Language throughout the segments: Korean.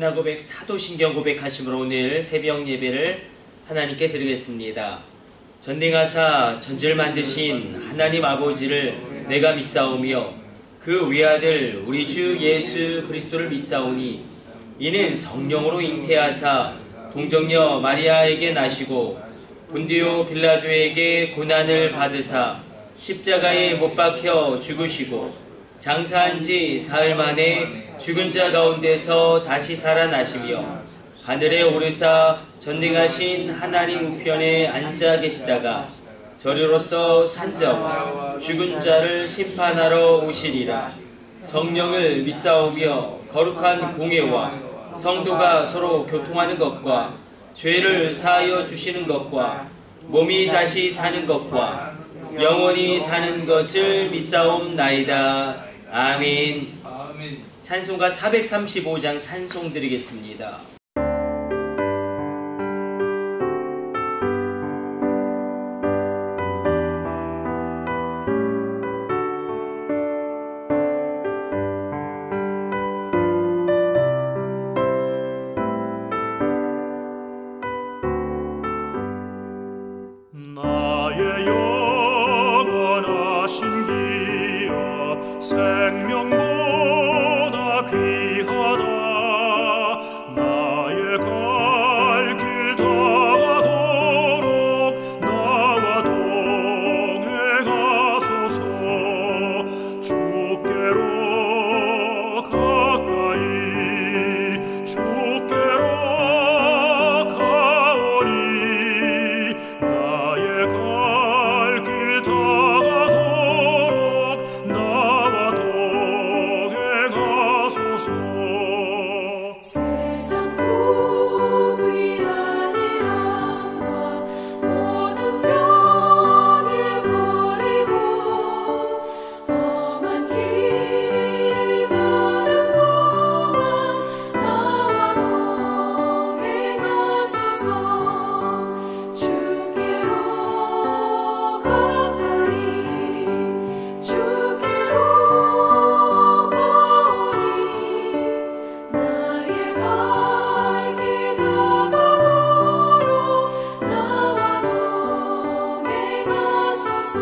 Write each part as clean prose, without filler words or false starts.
신앙 고백, 사도신경 고백하심으로 오늘 새벽 예배를 하나님께 드리겠습니다. 전능하사 전지를 만드신 하나님 아버지를 내가 믿사오며 그 외아들 우리 주 예수 그리스도를 믿사오니 이는 성령으로 잉태하사 동정녀 마리아에게 나시고 본디오 빌라도에게 고난을 받으사 십자가에 못 박혀 죽으시고 장사한 지 사흘 만에 죽은 자 가운데서 다시 살아나시며 하늘에 오르사 전능하신 하나님 우편에 앉아 계시다가 저리로서 산자와 죽은 자를 심판하러 오시리라. 성령을 믿사오며 거룩한 공회와 성도가 서로 교통하는 것과 죄를 사하여 주시는 것과 몸이 다시 사는 것과 영원히 사는 것을 믿사옵나이다. 아멘. 찬송가 435장 찬송 드리겠습니다. 나의 영원하신 기업 생명보다 귀하다. 나의 갈 길 다가도록 나와 동행하소서. 주께로 가까이 주께로 가오니 나의 갈 길 다가도록 나와 동행하소서. 세상 복 위한 일함과 모든 병에 버리고 험한 길을 가는 동안 나와 동행하소서. 주께로 가까이 주께로 가오니 나의 갈 길 다가도록 나와 동행하소서.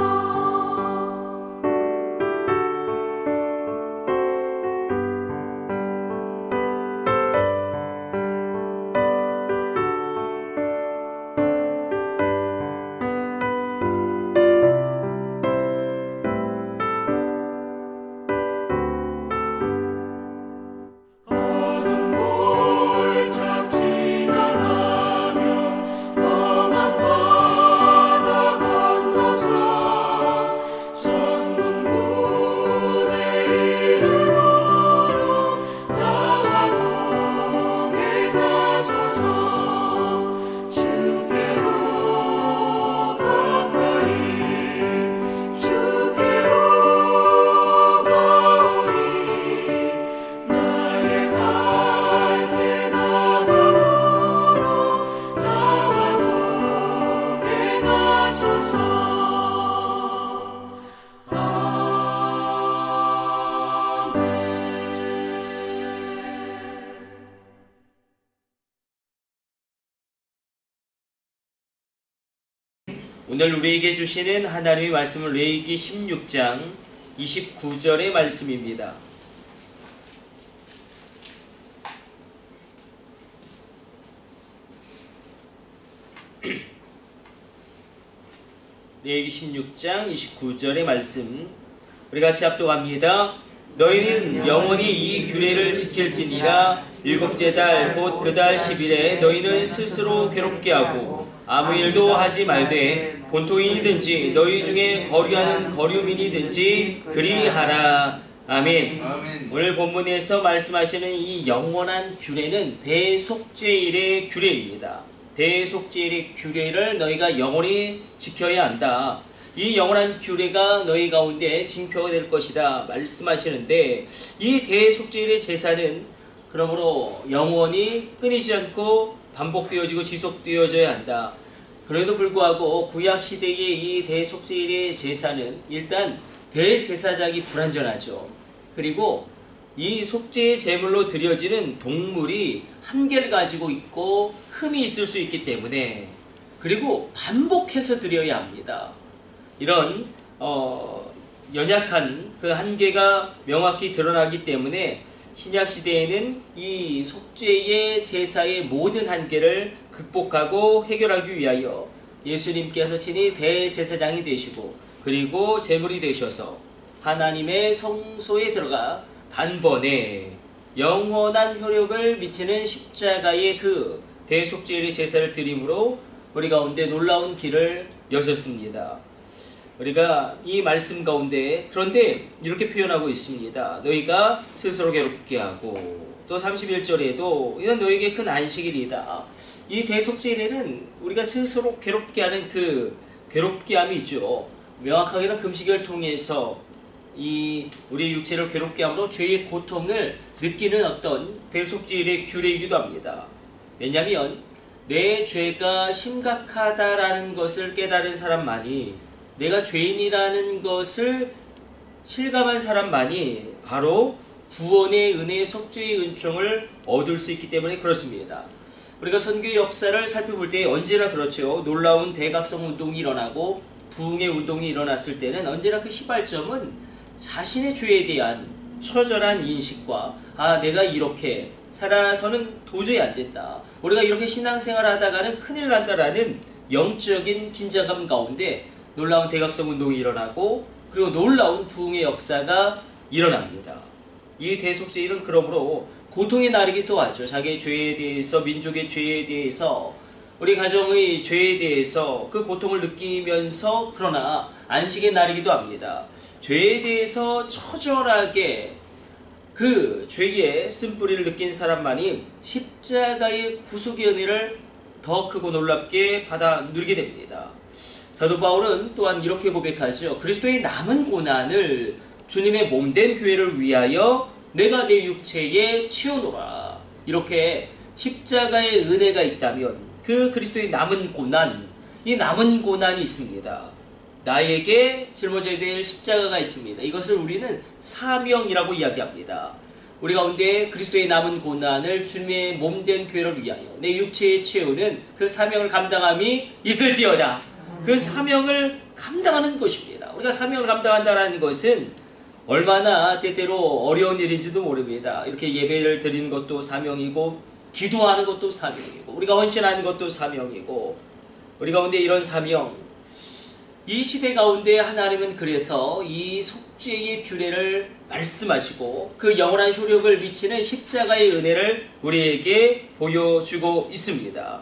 어둠 몰짝 지나가며 험한 바다 건너서 천국 문에 이르도록 나와 동행하소서. 주께로 가까이 주께로 가오니 나의 갈 길 다가도록 나와 동행하소서. 아멘. 오늘 우리에게 주시는 하나님의 말씀은 레위기 16장 29절의 말씀입니다. 레위기 16장 29절의 말씀 우리 같이 합독합니다. 너희는 영원히 이 규례를 지킬지니라. 일곱째 달 곧 그 달 10일에 너희는 스스로 괴롭게 하고 아무 일도 하지 말되 본토인이든지 너희 중에 거류하는 거류민이든지 그리하라. 아멘. 오늘 본문에서 말씀하시는 이 영원한 규례는 대속죄일의 규례입니다. 대속죄일의 규례를 너희가 영원히 지켜야 한다. 이 영원한 규례가 너희 가운데 징표가 될 것이다 말씀하시는데, 이 대속죄일의 제사는 그러므로 영원히 끊이지 않고 반복되어지고 지속되어져야 한다. 그래도 불구하고 구약시대의 이 대속죄일의 제사는 일단 대제사장이 불완전하죠. 그리고 이 속죄의 제물로 드려지는 동물이 한계를 가지고 있고 흠이 있을 수 있기 때문에, 그리고 반복해서 드려야 합니다. 이런 연약한 그 한계가 명확히 드러나기 때문에 신약 시대에는 이 속죄의 제사의 모든 한계를 극복하고 해결하기 위하여 예수님께서 친히 대제사장이 되시고, 그리고 제물이 되셔서 하나님의 성소에 들어가 단번에 영원한 효력을 미치는 십자가의 그 대속죄의 제사를 드림으로 우리 가운데 놀라운 길을 여셨습니다. 우리가 이 말씀 가운데 그런데 이렇게 표현하고 있습니다. 너희가 스스로 괴롭게 하고, 또 31절에도 이건 너희에게 큰 안식일이다. 이 대속죄일에는 우리가 스스로 괴롭게 하는 그 괴롭게 함이 있죠. 명확하게는 금식을 통해서 이 우리 육체를 괴롭게 함으로 죄의 고통을 느끼는 어떤 대속죄일의 규례이기도 합니다. 왜냐하면 내 죄가 심각하다라는 것을 깨달은 사람만이, 내가 죄인이라는 것을 실감한 사람만이 바로 구원의 은혜, 속죄의 은총을 얻을 수 있기 때문에 그렇습니다. 우리가 선교 역사를 살펴볼 때 언제나 그렇죠. 놀라운 대각성 운동이 일어나고 부흥의 운동이 일어났을 때는 언제나 그 시발점은 자신의 죄에 대한 처절한 인식과, 내가 이렇게 살아서는 도저히 안 된다, 우리가 이렇게 신앙생활 하다가는 큰일 난다라는 영적인 긴장감 가운데 놀라운 대각성 운동이 일어나고, 그리고 놀라운 부흥의 역사가 일어납니다. 이 대속죄일은 그러므로 고통의 날이기도 하죠. 자기의 죄에 대해서, 민족의 죄에 대해서, 우리 가정의 죄에 대해서 그 고통을 느끼면서, 그러나 안식의 날이기도 합니다. 죄에 대해서 처절하게 그 죄의 쓴뿌리를 느낀 사람만이 십자가의 구속의 은혜를 더 크고 놀랍게 받아 누리게 됩니다. 사도 바울은 또한 이렇게 고백하죠. 그리스도의 남은 고난을 주님의 몸된 교회를 위하여 내가 내 육체에 치워놓으라. 이렇게 십자가의 은혜가 있다면 그 그리스도의 남은 고난, 이 남은 고난이 있습니다. 나에게 짊어져야 될 십자가가 있습니다. 이것을 우리는 사명이라고 이야기합니다. 우리 가운데 그리스도의 남은 고난을 주님의 몸된 교회를 위하여 내 육체에 채우는 그 사명을 감당함이 있을지어다. 그 사명을 감당하는 것입니다. 우리가 사명을 감당한다는 것은 얼마나 때때로 어려운 일인지도 모릅니다. 이렇게 예배를 드리는 것도 사명이고, 기도하는 것도 사명이고, 우리가 헌신하는 것도 사명이고, 우리 가운데 이런 사명, 이 시대 가운데 하나님은 그래서 이 속죄의 규례를 말씀하시고 그 영원한 효력을 미치는 십자가의 은혜를 우리에게 보여주고 있습니다.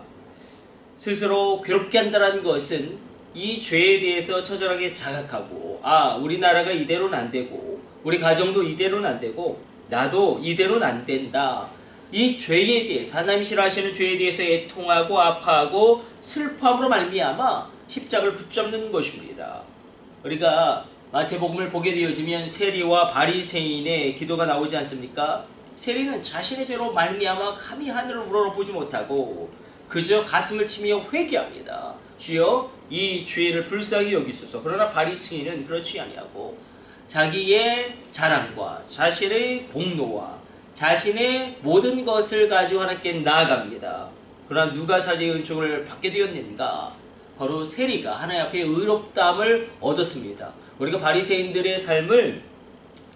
스스로 괴롭게 한다는 것은 이 죄에 대해서 처절하게 자각하고, 우리나라가 이대로는 안 되고, 우리 가정도 이대로는 안 되고, 나도 이대로는 안 된다. 이 죄에 대해서, 하나님 싫어하시는 죄에 대해서 애통하고 아파하고 슬퍼함으로 말미암아 십자가를 붙잡는 것입니다. 우리가 마태복음을 보게 되어지면 세리와 바리새인의 기도가 나오지 않습니까? 세리는 자신의 죄로 말미암아 감히 하늘을 우러러보지 못하고 그저 가슴을 치며 회개합니다. 주여, 이 죄를 불쌍히 여기소서. 그러나 바리새인은 그렇지 아니하고 자기의 자랑과 자신의 공로와 자신의 모든 것을 가지고 하나님께 나아갑니다. 그러나 누가 사제의 은총을 받게 되었는가? 바로 세리가 하나님 앞에 의롭다함을 얻었습니다. 우리가 바리새인들의 삶을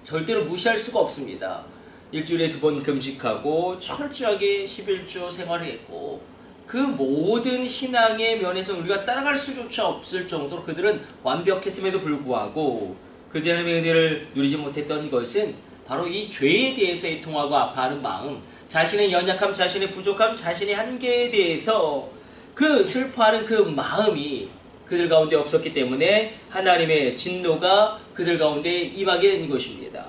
절대로 무시할 수가 없습니다. 일주일에 2번 금식하고 철저하게 11조 생활했고, 그 모든 신앙의 면에서 우리가 따라갈 수조차 없을 정도로 그들은 완벽했음에도 불구하고 그들이 하나님의 은혜를 누리지 못했던 것은 바로 이 죄에 대해서 애통하고 아파하는 마음, 자신의 연약함, 자신의 부족함, 자신의 한계에 대해서 그 슬퍼하는 그 마음이 그들 가운데 없었기 때문에 하나님의 진노가 그들 가운데 임하게 된 것입니다.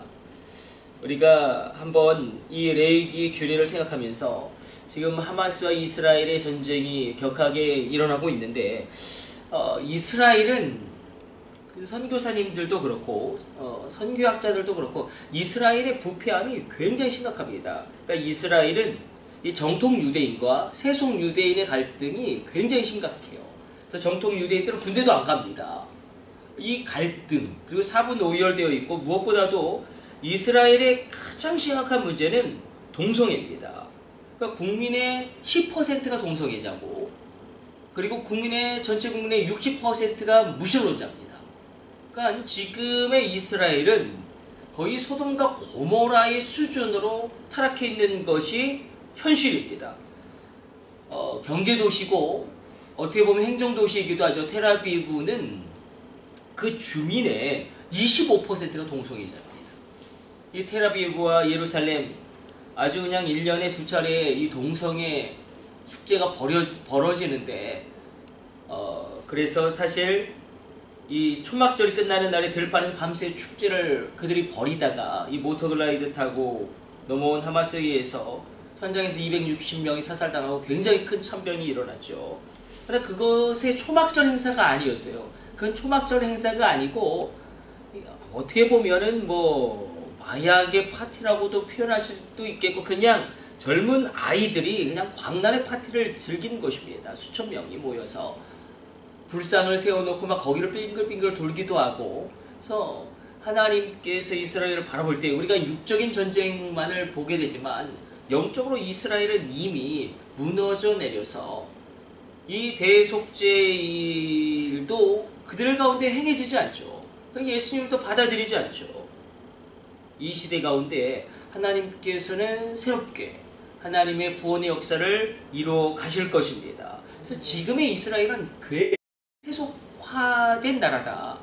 우리가 한번 이 레위기 규례를 생각하면서 지금 하마스와 이스라엘의 전쟁이 격하게 일어나고 있는데, 이스라엘은 그 선교사님들도 그렇고 선교학자들도 그렇고 이스라엘의 부패함이 굉장히 심각합니다. 그러니까 이스라엘은 이 정통 유대인과 세속 유대인의 갈등이 굉장히 심각해요. 그래서 정통 유대인들은 군대도 안 갑니다. 이 갈등, 그리고 사분오열되어 있고, 무엇보다도 이스라엘의 가장 심각한 문제는 동성애입니다. 그러니까 국민의 10%가 동성애자고, 그리고 전체 국민의 60%가 무신론자입니다. 그러니까 지금의 이스라엘은 거의 소돔과 고모라의 수준으로 타락해 있는 것이 현실입니다. 경제도시고 어떻게 보면 행정도시이기도 하죠. 텔아비브는 그 주민의 25%가 동성애자입니다. 이 텔아비브와 예루살렘 아주 그냥 1년에 2차례 이 동성애 축제가 벌어지는데, 그래서 사실 이 초막절이 끝나는 날에 들판에서 밤새 축제를 그들이 벌이다가 이 모터글라이드 타고 넘어온 하마스에 의해서 현장에서 260명이 사살당하고 굉장히 큰 참변이 일어났죠. 그런데 그것의 초막절 행사가 아니었어요. 그건 초막절 행사가 아니고 어떻게 보면은 뭐 마약의 파티라고도 표현할 수도 있겠고, 그냥 젊은 아이들이 그냥 광란의 파티를 즐긴 것입니다. 수천 명이 모여서 불상을 세워놓고 막 거기를 빙글빙글 돌기도 하고. 그래서 하나님께서 이스라엘을 바라볼 때 우리가 육적인 전쟁만을 보게 되지만 영적으로 이스라엘은 이미 무너져 내려서 이 대속죄일도 그들 가운데 행해지지 않죠. 예수님도 받아들이지 않죠. 이 시대 가운데 하나님께서는 새롭게 하나님의 구원의 역사를 이루어 가실 것입니다. 그래서 지금의 이스라엘은 세속화된 나라다.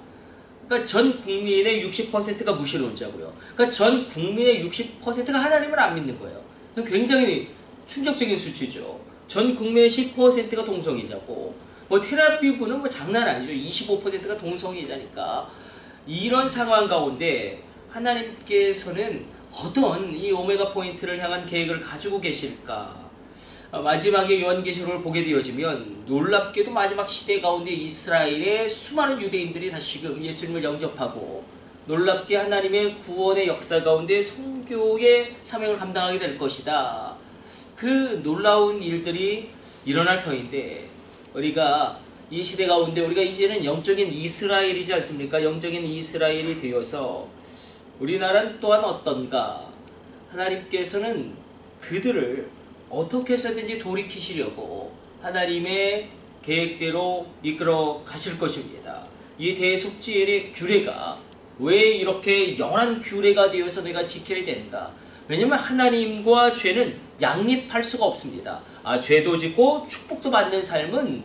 그러니까 전 국민의 60%가 무신론자고요. 그러니까 전 국민의 60%가 하나님을 안 믿는 거예요. 굉장히 충격적인 수치죠. 전 국민의 10%가 동성애자고, 뭐 텔아비브는 뭐 장난 아니죠. 25%가 동성애자니까. 이런 상황 가운데 하나님께서는 어떤 이 오메가 포인트를 향한 계획을 가지고 계실까? 마지막에 요한계시록을 보게 되어지면 놀랍게도 마지막 시대 가운데 이스라엘의 수많은 유대인들이 다시금 예수님을 영접하고 놀랍게 하나님의 구원의 역사 가운데 선교의 사명을 감당하게 될 것이다. 그 놀라운 일들이 일어날 터인데, 우리가 이 시대 가운데 우리가 이제는 영적인 이스라엘이지 않습니까? 영적인 이스라엘이 되어서 우리나라는 또한 어떤가? 하나님께서는 그들을 어떻게 해서든지 돌이키시려고 하나님의 계획대로 이끌어 가실 것입니다. 이 대속죄의 규례가 왜 이렇게 영원한 규례가 되어서 내가 지켜야 되는가? 왜냐하면 하나님과 죄는 양립할 수가 없습니다. 죄도 짓고 축복도 받는 삶은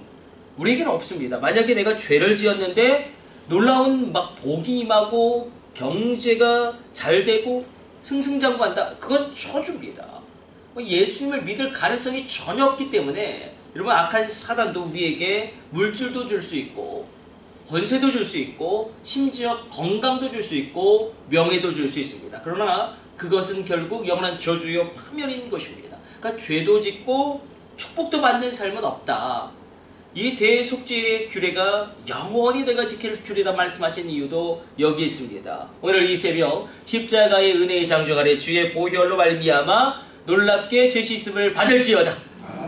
우리에게는 없습니다. 만약에 내가 죄를 지었는데 놀라운 막 복이 임하고 경제가 잘 되고 승승장구한다, 그건 저주입니다. 예수님을 믿을 가능성이 전혀 없기 때문에 여러분, 악한 사단도 우리에게 물질도 줄 수 있고 권세도 줄 수 있고 심지어 건강도 줄 수 있고 명예도 줄 수 있습니다. 그러나 그것은 결국 영원한 저주요 파멸인 것입니다. 그러니까 죄도 짓고 축복도 받는 삶은 없다. 이 대속죄의 규례가 영원히 내가 지킬 규례다 말씀하신 이유도 여기 있습니다. 오늘 이 새벽 십자가의 은혜의 장정 아래 주의 보혈로 말미암아 놀랍게 죄 씻음을 받을지어다.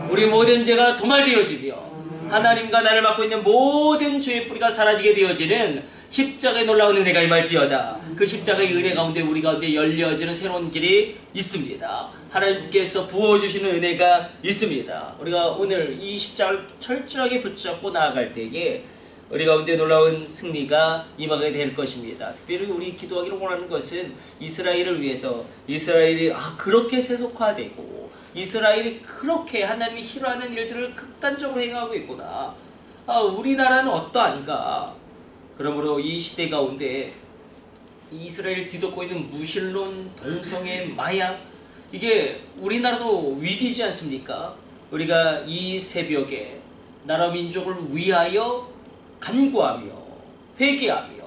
우리 모든 죄가 도말되어지며 하나님과 나를 맡고 있는 모든 죄의 뿌리가 사라지게 되어지는 십자가의 놀라운 은혜가 임할지어다. 그 십자가의 은혜 가운데 우리 가운데 열려지는 새로운 길이 있습니다. 하나님께서 부어주시는 은혜가 있습니다. 우리가 오늘 이 십자가를 철저하게 붙잡고 나아갈 때에 우리 가운데 놀라운 승리가 임하게 될 것입니다. 특별히 우리 기도하기를 원하는 것은 이스라엘을 위해서, 이스라엘이 그렇게 세속화되고 이스라엘이 그렇게 하나님이 싫어하는 일들을 극단적으로 행하고 있구나. 우리나라는 어떠한가? 그러므로 이 시대 가운데 이스라엘 뒤덮고 있는 무신론, 동성애, 마약, 이게 우리나라도 위기지 않습니까? 우리가 이 새벽에 나라 민족을 위하여 간구하며 회개하며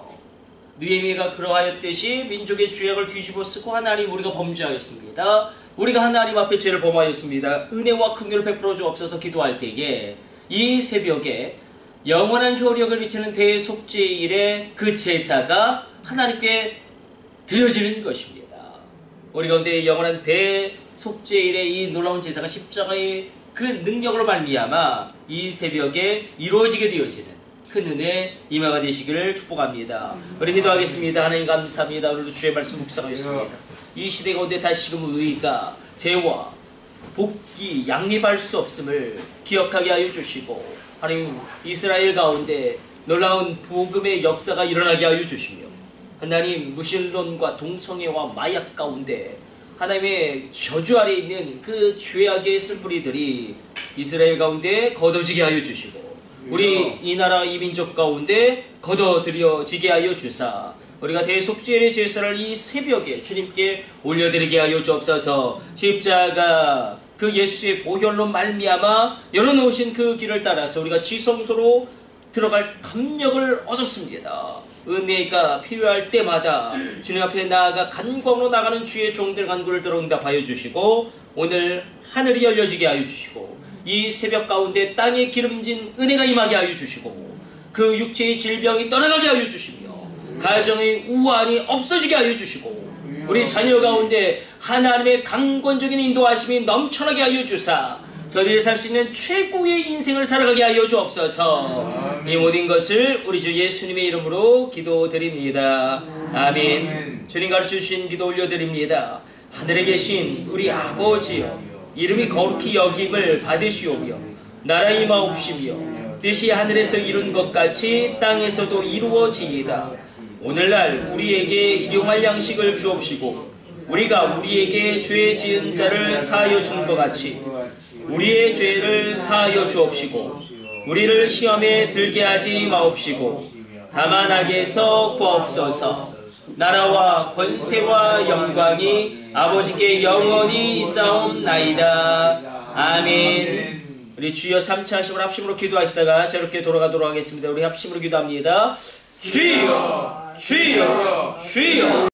느헤미야가 그러하였듯이 민족의 죄악을 뒤집어 쓰고 하나님, 우리가 범죄하였습니다. 우리가 하나님 앞에 죄를 범하였습니다. 은혜와 긍휼을 베풀어 주옵소서 기도할 때에 이 새벽에 영원한 효력을 미치는 대속죄일의 그 제사가 하나님께 드려지는 것입니다. 우리 가운데 영원한 대속죄일의 이 놀라운 제사가 십자가의 그 능력으로 말미암아 이 새벽에 이루어지게 되어지는 큰 은혜 임하가 되시기를 축복합니다. 우리 기도하겠습니다. 하나님 감사합니다. 오늘도 주의 말씀 묵상하였습니다. 이 시대 가운데 다시금 의가 죄와 복이 양립할 수 없음을 기억하게 하여 주시고, 하나님 이스라엘 가운데 놀라운 복음의 역사가 일어나게 하여 주시며, 하나님 무신론과 동성애와 마약 가운데 하나님의 저주 아래 있는 그 죄악의 쓴뿌리들이 이스라엘 가운데 걷어지게 하여 주시고, 우리 이 나라 이 민족 가운데 걷어들여지게 하여 주사, 우리가 대속죄의 제사를 이 새벽에 주님께 올려드리게 하여 주옵소서. 십자가 그 예수의 보혈로 말미암아 열어놓으신 그 길을 따라서 우리가 지성소로 들어갈 감력을 얻었습니다. 은혜가 필요할 때마다 주님 앞에 나아가 간구함으로 나가는 주의 종들 간구를 들어 응답하여 주시고, 오늘 하늘이 열려지게 하여 주시고, 이 새벽 가운데 땅에 기름진 은혜가 임하게 하여 주시고, 그 육체의 질병이 떠나가게 하여 주시며, 가정의 우환이 없어지게 하여 주시고, 우리 자녀 가운데 하나님의 강권적인 인도하심이 넘쳐나게 하여 주사, 저들이 살 수 있는 최고의 인생을 살아가게 하여 주옵소서. 이 모든 것을 우리 주 예수님의 이름으로 기도드립니다. 아멘. 주님 가르쳐주신 기도 올려드립니다. 하늘에 계신 우리 아버지여, 이름이 거룩히 여김을 받으시오며, 나라 임하옵시며, 뜻이 하늘에서 이룬 것 같이 땅에서도 이루어지이다. 오늘날 우리에게 일용할 양식을 주옵시고, 우리가 우리에게 죄 지은 자를 사하여 준 것 같이 우리의 죄를 사하여 주옵시고, 우리를 시험에 들게 하지 마옵시고, 다만 악에서 구하옵소서. 나라와 권세와 영광이 아버지께 영원히 있사옵나이다. 아멘. 우리 주여 3차 하심을 합심으로 기도하시다가 자유롭게 돌아가도록 하겠습니다. 우리 합심으로 기도합니다. 주여, 주여, 주여.